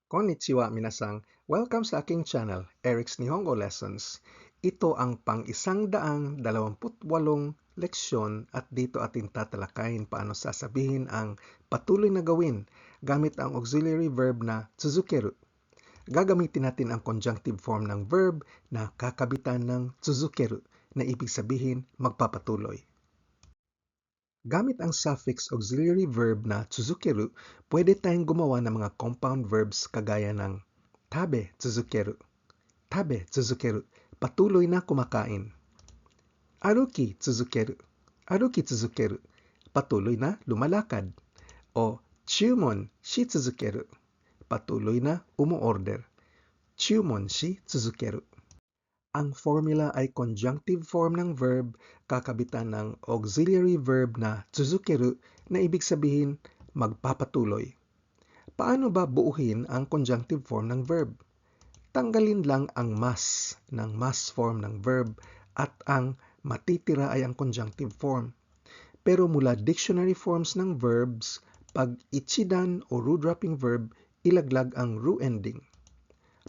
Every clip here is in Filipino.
Konnichiwa minasang, welcome sa aking channel, Eric's Nihongo Lessons. Ito ang pang-128 leksyon at dito atin tatalakayin paano sasabihin ang patuloy na gawin gamit ang auxiliary verb na tsuzukeru. Gagamitin natin ang conjunctive form ng verb na kakabitan ng tsuzukeru na ibig sabihin magpapatuloy. Gamit ang suffix auxiliary verb na tsuzukeru, pwede tayong gumawa ng mga compound verbs kagaya ng tabe tsuzukeru, patuloy na kumakain. Aruki tsuzukeru, patuloy na lumalakad. O chumon shi tsuzukeru, patuloy na umu-order. Chumon shi tsuzukeru. Ang formula ay conjunctive form ng verb kakabitan ng auxiliary verb na tsuzukeru na ibig sabihin magpapatuloy. Paano ba buuhin ang conjunctive form ng verb? Tanggalin lang ang mas ng mas form ng verb at ang matitira ay ang conjunctive form. Pero mula dictionary forms ng verbs, pag ichidan o ru-dropping verb, ilaglag ang ru ending.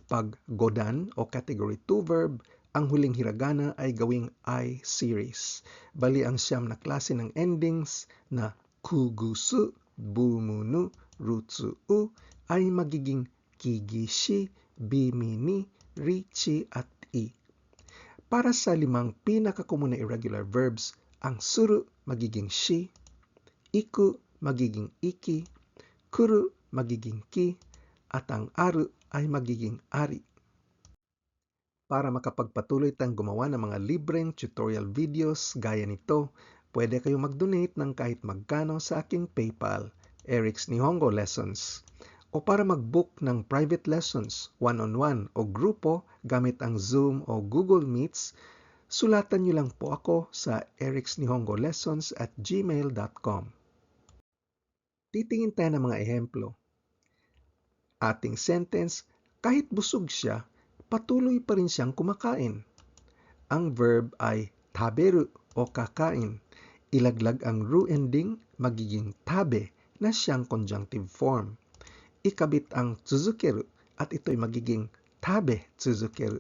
Pag godan o category 2 verb, ang huling hiragana ay gawing I series. Bali ang siyam na klase ng endings na kugusu, bumunu, rutsu-u ay magiging kigishi, bimini, richi at i. Para sa limang pinakakomun na irregular verbs, ang suru magiging shi, iku magiging iki, kuru magiging ki, at ang aru ay magiging ari. Para makapagpatuloy tayong gumawa ng mga libreng tutorial videos gaya nito, pwede kayong mag-donate ng kahit magkano sa aking PayPal, Eric's Nihongo Lessons. O para mag-book ng private lessons, one-on-one o grupo gamit ang Zoom o Google Meets, sulatan niyo lang po ako sa ericsnihongolessons@gmail.com. Titingin tayo ng mga ehemplo. Ating sentence, kahit busog siya, patuloy pa rin siyang kumakain. Ang verb ay taberu o kakain. Ilaglag ang ru ending, magiging tabe na siyang conjunctive form. Ikabit ang tsuzukeru at ito'y magiging tabe tsuzukeru.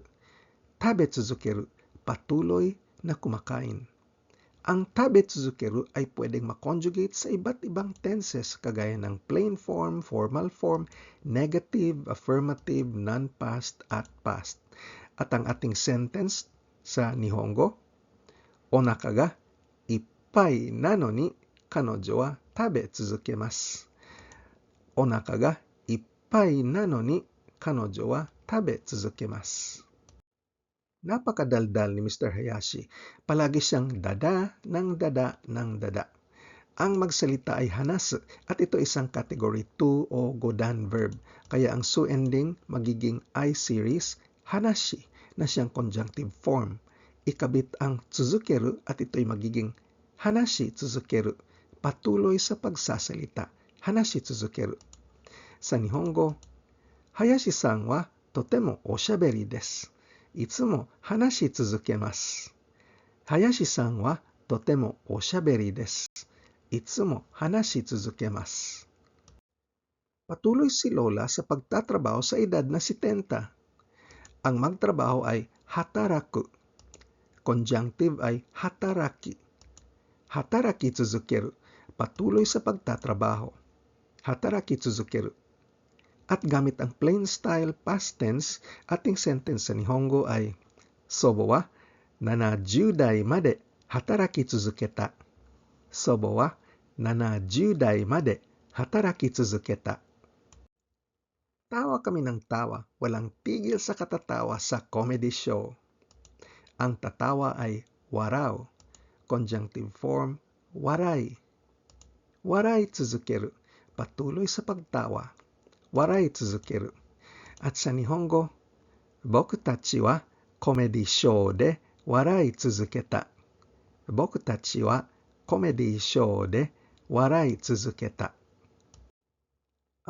Tabe tsuzukeru, patuloy na kumakain. Ang tabe tsuzukeru ay pwedeng makonjugate sa iba't ibang tenses kagaya ng plain form, formal form, negative, affirmative, non-past at past. At ang ating sentence sa Nihongo, onaka ga ippai nano ni kanojo wa tabe tsuzukemasu. Onaka ga ippai nano ni kanojo wa tabe tsuzukemasu. Napakadaldal ni Mr. Hayashi. Palagi siyang dada ng dada ng dada. Ang magsalita ay hanasu at ito isang category 2 o godan verb. Kaya ang su ending magiging I series, hanashi na siyang conjunctive form. Ikabit ang tsuzukeru at ito'y magiging hanashi tsuzukeru. Patuloy sa pagsasalita, hanashi tsuzukeru. Sa Nihongo, Hayashi-san wa totemo oshaberi desu. いつも話し続けます。林さんはとてもおしゃべりです。いつも話し続けます。Patuloy si Lola sa pagtatrabaho sa edad na 70. Ang magtrabaho ay hataraku. Conjunctive ay hataraki. Hataraki tsuzukeru. Patuloy sa pagtatrabaho. Hataraki tsuzukeru. At gamit ang plain style past tense, ating sentence sa Nihongo ay Sobo wa 70代まで働き続けた。Sobo wa 70代まで働き続けた。Tawa kami ng tawa, walang tigil sa katatawa sa comedy show. Ang tatawa ay warao. Conjunctive form, warai. Warai tsuzukeru. Patuloy sa pagtawa. Warai tsuzukeru. At sa Nihongo, boku tachi wa comedy show de warai tsuzuketa. Boku tachi wa comedy show de warai tsuzuketa.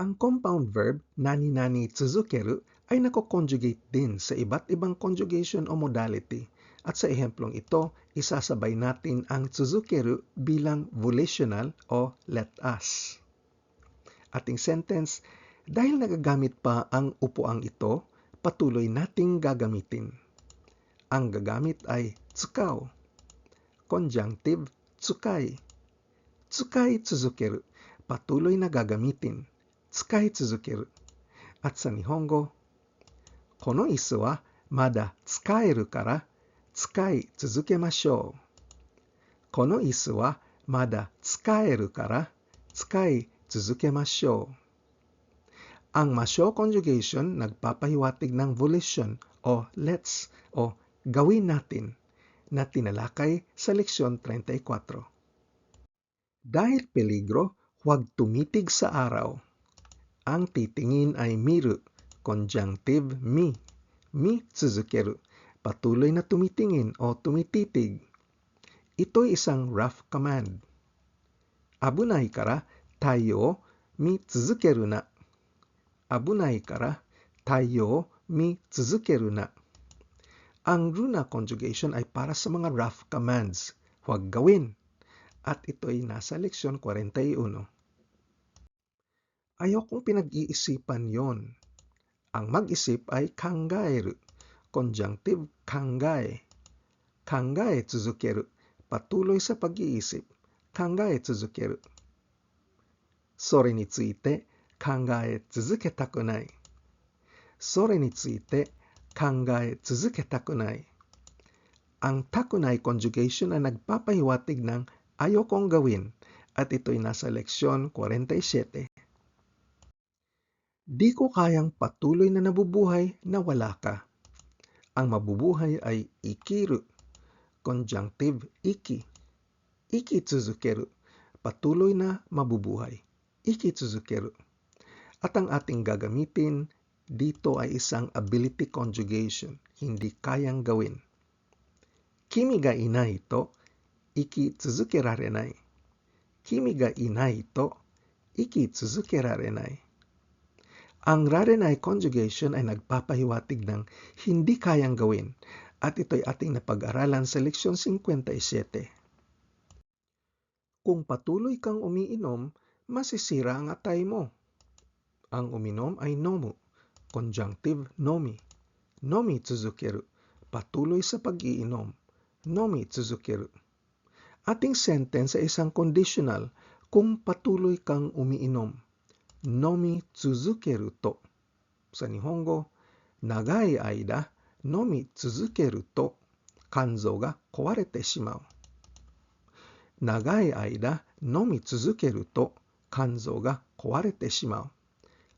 Ang compound verb nani-nani tsuzukeru ay nako-conjugate din sa iba't ibang conjugation o modality. At sa ehemplong ito, isasabay natin ang tsuzukeru bilang volitional o let us. Ating sentence, Dahil nagagamit pa ang upuang ito, patuloy nating gagamitin. Ang gagamit ay tsukau. Conjunctive, tsukai. Tsukai tsuzukeru. Patuloy na gagamitin. Tsukai tsuzukeru. At sa Nihongo, kono isu wa mada tsukaeru kara tsukai tsuzukemashou. Kono isu wa mada tsukaeru kara tsukai tsuzukemashou. Ang mashou conjugation nagpapahiwatig ng volition o let's o gawin natin na tinalakay sa leksyon 34. Dahil peligro, huwag tumitig sa araw. Ang titingin ay miru, conjunctive mi. Mi tsuzukeru, patuloy na tumitingin o tumititig. Ito'y isang rough command. Abunai kara taiyo mi tsuzukeru na. Abunai kara taiyo mi tsuzukeru na. Ang runa conjugation ay para sa mga rough commands. Huwag gawin. At ito'y nasa leksyon 41. Ayokong pinag-iisipan yon. Ang mag-isip ay kangaeru, conjunctive kangae. Kangae tsuzukeru, patuloy sa pag-iisip. Kangae tsuzukeru. Sore ni tsuite kangae tsuzuketakunai. Sore ni tsuite kangae tsuzuketakunai. Ang takunai conjugation ay nagpapahiwatig ng ayokong gawin at ito'y nasa leksyon 47. Di ko kayang patuloy na nabubuhay na wala ka. Ang mabubuhay ay ikiru, conjunctive iki. Iki tsuzukeru, patuloy na mabubuhay. Iki tsuzukeru. At ang ating gagamitin dito ay isang ability conjugation, hindi kayang gawin. Kimi ga inai to iki tsuzukerarenai. Kimi ga inai to iki tsuzukerarenai. Ang rarenai conjugation ay nagpapahiwatig ng hindi kayang gawin at ito'y ating napag-aralan sa leksyon 57. Kung patuloy kang umiinom, masisira ang atay mo. Ang uminom ay nomu, conjunctive nomi. Nomi tsuzukeru, patuloy sa pag-iinom. Nomi tsuzukeru. Ating sentence ay isang conditional kung patuloy kang umiinom. Nomi tsuzukeru to. Sa Nihongo, nagai aida nomi tsuzukeru to kanzou ga kowarete shimau. Nagai aida nomi tsuzukeru to kanzou ga kowarete shimau.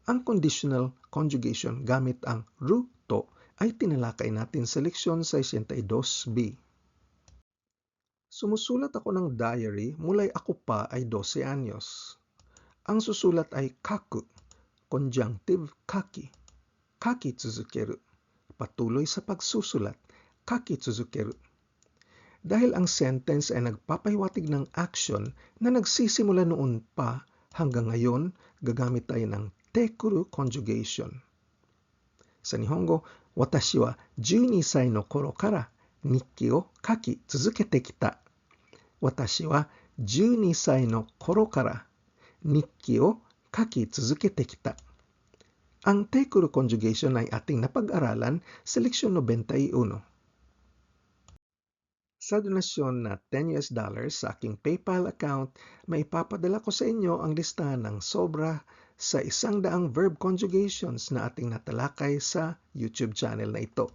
Ang conditional conjugation gamit ang ru to ay tinalakay natin sa leksyon 62b. Sumusulat ako ng diary mula'y ako pa ay 12 anyos. Ang susulat ay kaku, conjunctive kaki. Kaki tsuzukeru, patuloy sa pagsusulat. Kaki tsuzukeru. Dahil ang sentence ay nagpapahiwatig ng action na nagsisimula noon pa hanggang ngayon, gagamit tayo ng tekuru conjugation. Sa Nihongo, watashi wa 12 歳の頃から日記を書き続けてきた。私は12歳の頃から日記を書き続けてきた。Ang tekuru conjugation ay ating napag-aralan sa leksyon 91. Sa donasyon na $10 sa aking PayPal account, may ipapadala ko sa inyo ang listahan ng sobra sa 100 verb conjugations na ating natalakay sa YouTube channel na ito.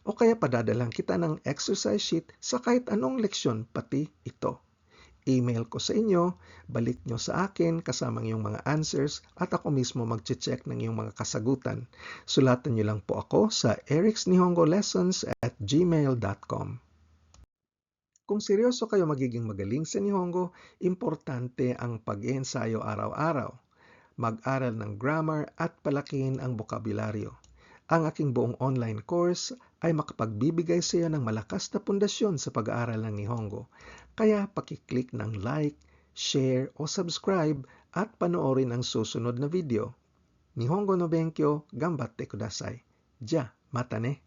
O kaya padadalang kita ng exercise sheet sa kahit anong leksyon pati ito. Email ko sa inyo, balik nyo sa akin kasamang yung mga answers at ako mismo mag-check ng yung mga kasagutan. Sulatan nyo lang po ako sa ericsnihongolessons@gmail.com. Kung seryoso kayo magiging magaling sa Nihongo, importante ang pag-iensayo araw-araw. Mag-aral ng grammar at palakihin ang bokabularyo. Ang aking buong online course ay makapagbibigay sa iyo ng malakas na pundasyon sa pag-aaral ng Nihongo. Kaya pakiclick ng like, share o subscribe at panoorin ang susunod na video. Nihongo no Benkyo, gambatte kudasai. Ja, mata ne!